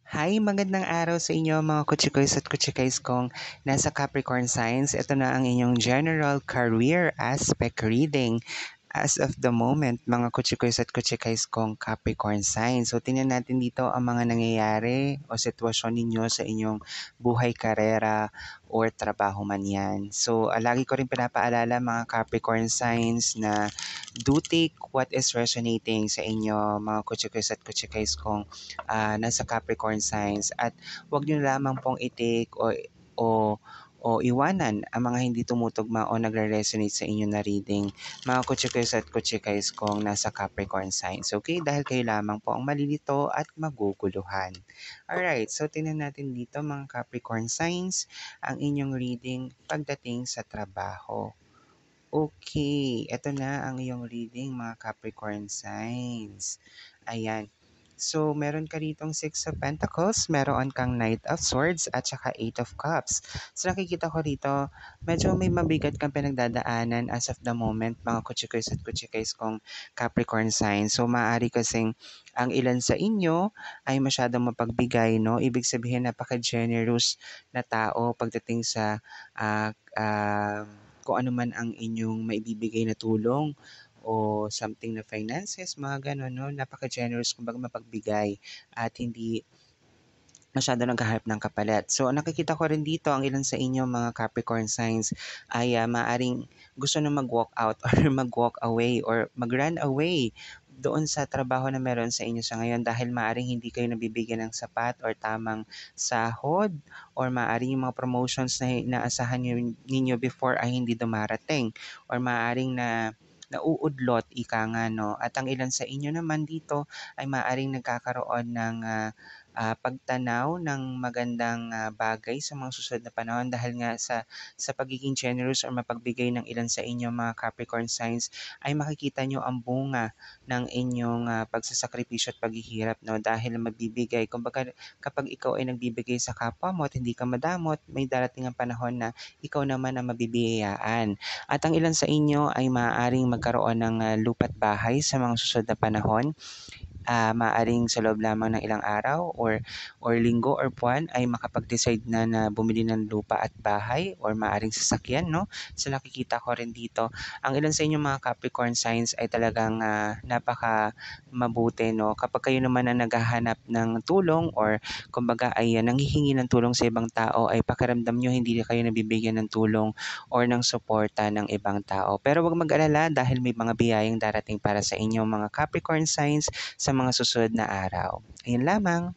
Hi, magandang araw sa inyo mga kutsikoys at kutsikays kong nasa Capricorn Signs. Ito na ang inyong General Career Aspect Reading. As of the moment, mga kutsikoys at kutsikays kong Capricorn Signs. So, tingnan natin dito ang mga nangyayari o sitwasyon ninyo sa inyong buhay, karera, or trabaho man yan. So, lagi ko rin pinapaalala mga Capricorn Signs na do take what is resonating sa inyo, mga kutsikoys at kutsikays kong nasa Capricorn Signs, at wag niyo lamang pong i-take o o iwanan ang mga hindi tumutugma o nagre-resonate sa inyo na reading, mga kutsikoys at kutsikays kong nasa Capricorn Signs. Okay? Dahil kayo lamang po ang malilito at maguguluhan. Alright, so tingnan natin dito mga Capricorn Signs, ang inyong reading pagdating sa trabaho. Okay, eto na ang iyong reading mga Capricorn Signs. Ayan. So, meron ka ditong Six of Pentacles, meron kang Knight of Swords, at saka Eight of Cups. So, nakikita ko rito, medyo may mabigat kang pinagdadaanan as of the moment, mga kutsikoys at kutsikays kong Capricorn Signs. So, maaari kasing ang ilan sa inyo ay masyadong mapagbigay, no? Ibig sabihin, napaka-generous na tao pagdating sa kung ano man ang inyong maibibigay na tulong o something na finances, mga gano'n, no? Napaka-generous, kumbaga mapagbigay at hindi masyado naghahanap ng kapalit. So, nakikita ko rin dito ang ilan sa inyo mga Capricorn signs ay maaring gusto na mag-walk out or mag-walk away or mag-run away doon sa trabaho na meron sa inyo sa ngayon dahil maaring hindi kayo nabibigyan ng sapat or tamang sahod or maaring yung mga promotions na inaasahan ninyo before ay hindi dumarating or maaring na nauudlot ika nga, no? At ang ilan sa inyo naman dito ay maaring nagkakaroon ng pagtanaw ng magandang bagay sa mga susunod na panahon dahil nga sa pagiging generous or mapagbigay ng ilan sa inyo mga Capricorn signs ay makikita nyo ang bunga ng inyong pagsasakripisyo at paghihirap, no? Dahil magbibigay. Kumbaga, kapag ikaw ay nagbibigay sa kapwa mo at hindi ka madamot, may darating ang panahon na ikaw naman ang mabibiyayaan. At ang ilan sa inyo ay maaaring magkaroon ng lupa't bahay sa mga susunod na panahon, maaaring sa loob lamang ng ilang araw or linggo or buwan ay makapag-decide na bumili ng lupa at bahay or maaaring sasakyan, no? So nakikita ko rin dito, ang ilan sa inyo mga Capricorn signs ay talagang napaka mabuti, no? Kapag kayo naman ang naghahanap ng tulong or kumbaga ay nanghihingi ng tulong sa ibang tao, ay pakiramdam nyo hindi kayo nabibigyan ng tulong or ng suporta ng ibang tao. Pero wag mag-alala dahil may mga biyayang darating para sa inyo mga Capricorn signs sa mga susunod na araw. Ayun lamang.